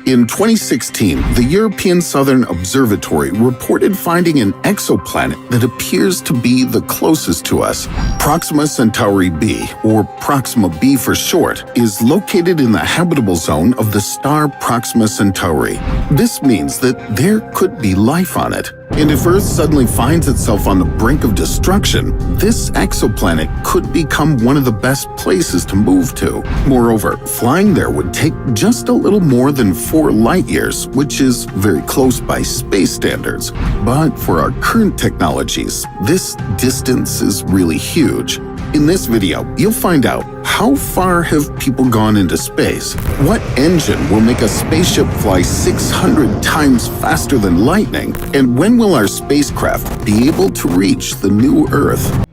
In 2016, the European Southern Observatory reported finding an exoplanet that appears to be the closest to us. Proxima Centauri B, or Proxima B for short, is located in the habitable zone of the star Proxima Centauri. This means that there could be life on it. And if Earth suddenly finds itself on the brink of destruction, this exoplanet could become one of the best places to move to. Moreover, flying there would take just a little more than 4 light years, which is very close by space standards. But for our current technologies, this distance is really huge. In this video, you'll find out how far have people gone into space, what engine will make a spaceship fly 600 times faster than lightning, and when will our spacecraft be able to reach the new Earth?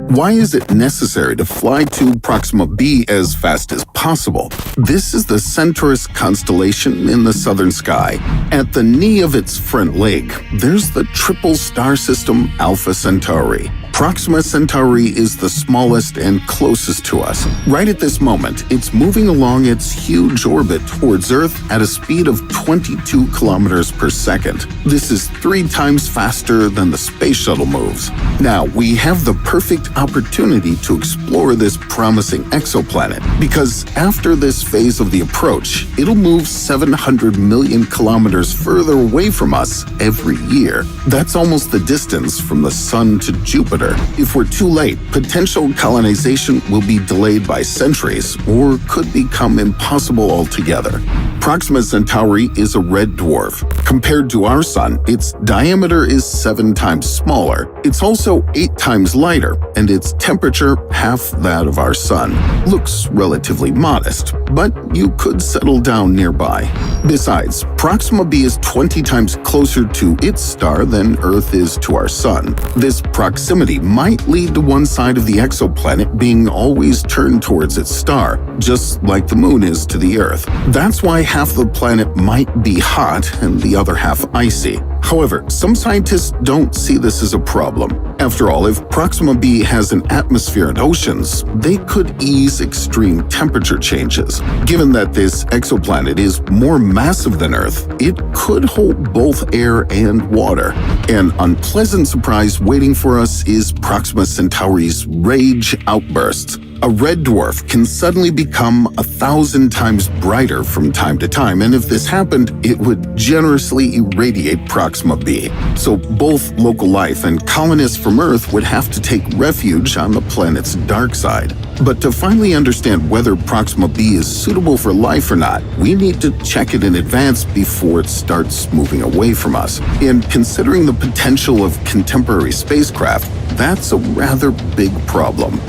Why is it necessary to fly to Proxima B as fast as possible? This is the Centaurus constellation in the southern sky. At the knee of its front leg, there's the triple star system Alpha Centauri. Proxima Centauri is the smallest and closest to us. Right at this moment, it's moving along its huge orbit towards Earth at a speed of 22 kilometers per second. This is 3 times faster than the space shuttle moves. Now, we have the perfect opportunity to explore this promising exoplanet, because after this phase of the approach, it'll move 700 million kilometers further away from us every year. That's almost the distance from the Sun to Jupiter. If we're too late, potential colonization will be delayed by centuries or could become impossible altogether. Proxima Centauri is a red dwarf. Compared to our Sun, its diameter is 7 times smaller. It's also 8 times lighter, and its temperature half that of our Sun. Looks relatively modest, but you could settle down nearby. Besides, Proxima B is 20 times closer to its star than Earth is to our Sun. This proximity might lead to one side of the exoplanet being always turned towards its star, just like the Moon is to the Earth. That's why half the planet might be hot and the other half icy. However, some scientists don't see this as a problem. After all, if Proxima B has an atmosphere and oceans, they could ease extreme temperature changes. Given that this exoplanet is more massive than Earth, it could hold both air and water. An unpleasant surprise waiting for us is Proxima Centauri's rage outbursts. A red dwarf can suddenly become 1,000 times brighter from time to time, and if this happened, it would generously irradiate Proxima B. So both local life and colonists from Earth would have to take refuge on the planet's dark side. But to finally understand whether Proxima B is suitable for life or not, we need to check it in advance before it starts moving away from us. And considering the potential of contemporary spacecraft, that's a rather big problem.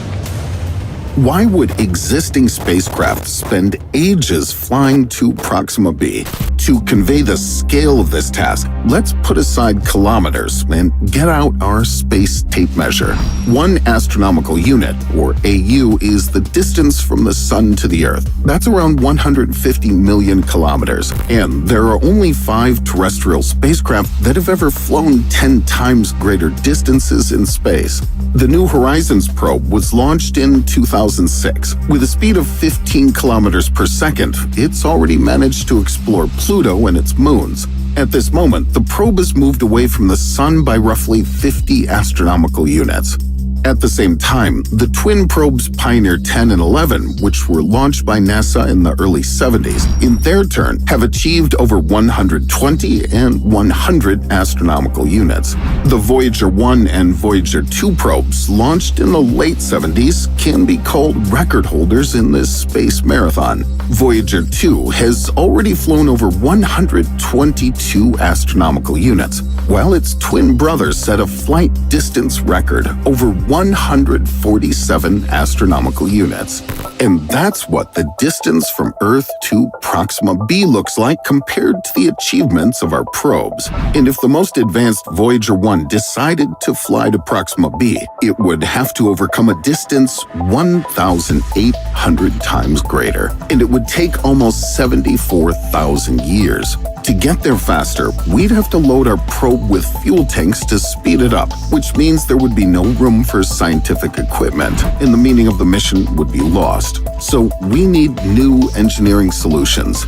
Why would existing spacecraft spend ages flying to Proxima B? To convey the scale of this task, let's put aside kilometers and get out our space tape measure. 1 astronomical unit, or AU, is the distance from the Sun to the Earth. That's around 150 million kilometers, and there are only 5 terrestrial spacecraft that have ever flown 10 times greater distances in space. The New Horizons probe was launched in 2006. With a speed of 15 kilometers per second, it's already managed to explore Pluto and its moons. At this moment, the probe has moved away from the Sun by roughly 50 astronomical units. At the same time, the twin probes Pioneer 10 and 11, which were launched by NASA in the early 70s, in their turn have achieved over 120 and 100 astronomical units. The Voyager 1 and Voyager 2 probes, launched in the late 70s, can be called record holders in this space marathon. Voyager 2 has already flown over 122 astronomical units, while its twin brother set a flight distance record over 147 astronomical units. And that's what the distance from Earth to Proxima B looks like compared to the achievements of our probes. And if the most advanced Voyager 1 decided to fly to Proxima B, it would have to overcome a distance 1,800 times greater. And it would take almost 74,000 years. To get there faster, we'd have to load our probe with fuel tanks to speed it up, which means there would be no room for scientific equipment, and the meaning of the mission would be lost. So we need new engineering solutions.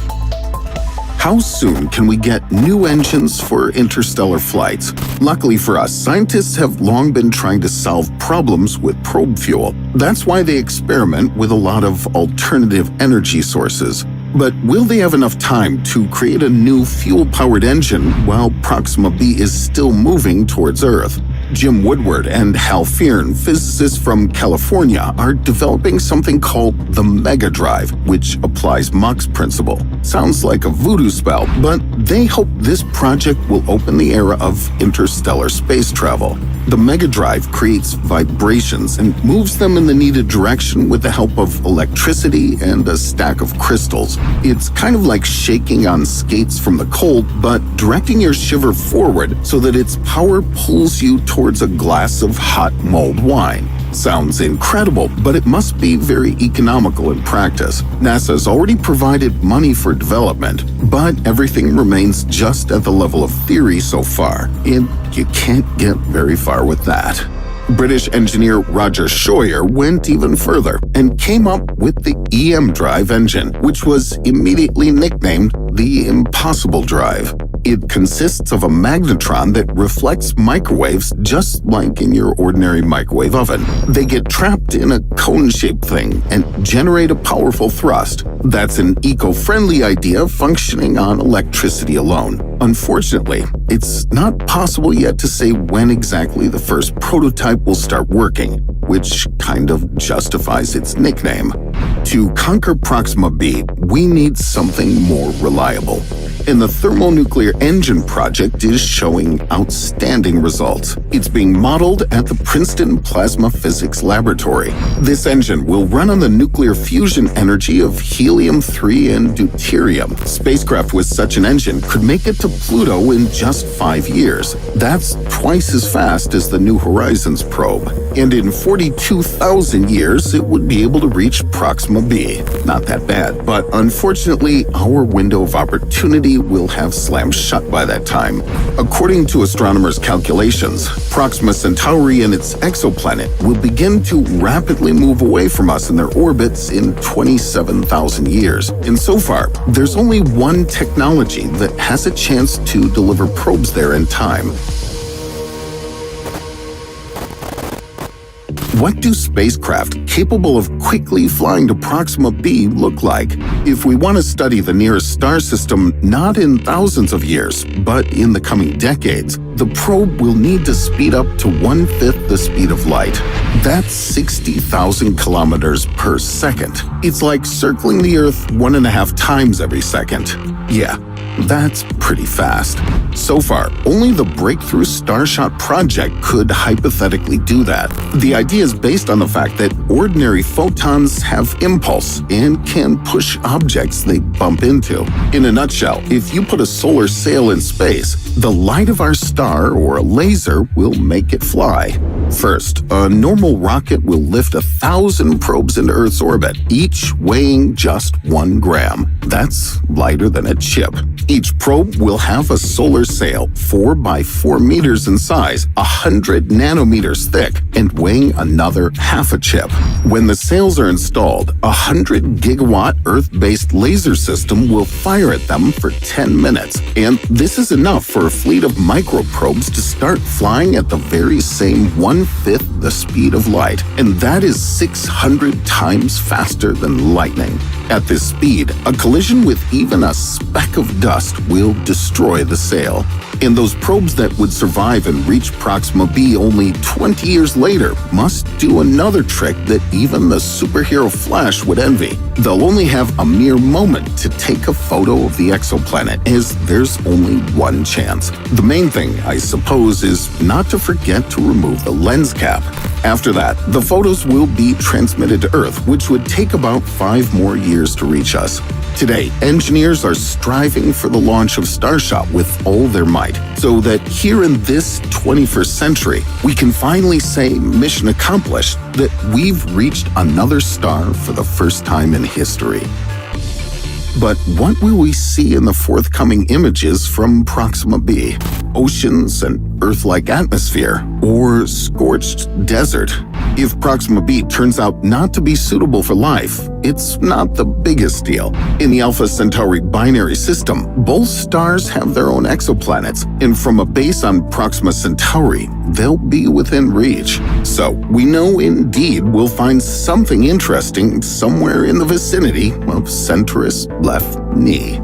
How soon can we get new engines for interstellar flights? Luckily for us, scientists have long been trying to solve problems with probe fuel. That's why they experiment with a lot of alternative energy sources. But will they have enough time to create a new fuel-powered engine while Proxima B is still moving towards Earth? Jim Woodward and Hal Fearn, physicists from California, are developing something called the Mega Drive, which applies Mach's principle. Sounds like a voodoo spell, but they hope this project will open the era of interstellar space travel. The Mega Drive creates vibrations and moves them in the needed direction with the help of electricity and a stack of crystals. It's kind of like shaking on skates from the cold, but directing your shiver forward so that its power pulls you towards a glass of hot mulled wine. Sounds incredible, but it must be very economical in practice. NASA's already provided money for development, but everything remains just at the level of theory so far, and you can't get very far with that. British engineer Roger Scheuer went even further and came up with the EM drive engine, which was immediately nicknamed the Impossible Drive. It consists of a magnetron that reflects microwaves just like in your ordinary microwave oven. They get trapped in a cone-shaped thing and generate a powerful thrust. That's an eco-friendly idea functioning on electricity alone. Unfortunately, it's not possible yet to say when exactly the first prototype will start working, which kind of justifies its nickname. To conquer Proxima B, we need something more reliable. And the thermonuclear engine project is showing outstanding results. It's being modeled at the Princeton Plasma Physics Laboratory. This engine will run on the nuclear fusion energy of helium-3 and deuterium. Spacecraft with such an engine could make it to Pluto in just 5 years. That's twice as fast as the New Horizons probe. And in 42,000 years, it would be able to reach Proxima B. Not that bad, but unfortunately, our window of opportunity will have slammed shut by that time. According to astronomers' calculations, Proxima Centauri and its exoplanet will begin to rapidly move away from us in their orbits in 27,000 years. And so far, there's only one technology that has a chance to deliver probes there in time. What do spacecraft capable of quickly flying to Proxima B look like? If we want to study the nearest star system not in thousands of years, but in the coming decades, the probe will need to speed up to 1/5 the speed of light. That's 60,000 kilometers per second. It's like circling the Earth 1.5 times every second. Yeah, that's pretty fast. So far, only the Breakthrough Starshot project could hypothetically do that. The idea is based on the fact that ordinary photons have impulse and can push objects they bump into. In a nutshell, if you put a solar sail in space, the light of our star or a laser will make it fly. First, a normal rocket will lift 1,000 probes into Earth's orbit, each weighing just 1 gram. That's lighter than a chip. Each probe will have a solar sail 4 by 4 meters in size, 100 nanometers thick, and weighing another half a chip. When the sails are installed, a 100 gigawatt Earth-based laser system will fire at them for 10 minutes. And this is enough for a fleet of microprobes to start flying at the very same 1/5 the speed of light. And that is 600 times faster than lightning. At this speed, a collision with even a speck of dust will destroy the sail. And those probes that would survive and reach Proxima B only 20 years later must do another trick that even the superhero Flash would envy. They'll only have a mere moment to take a photo of the exoplanet, as there's only one chance. The main thing, I suppose, is not to forget to remove the lens cap. After that, the photos will be transmitted to Earth, which would take about 5 more years to reach us. Today, engineers are striving for the launch of Starshot with all their might, so that here in this 21st century, we can finally say mission accomplished, that we've reached another star for the first time in history. But what will we see in the forthcoming images from Proxima B? Oceans and Earth-like atmosphere, or scorched desert? If Proxima B turns out not to be suitable for life, it's not the biggest deal. In the Alpha Centauri binary system, both stars have their own exoplanets, and from a base on Proxima Centauri, they'll be within reach. So, we know indeed we'll find something interesting somewhere in the vicinity of Centaurus left knee.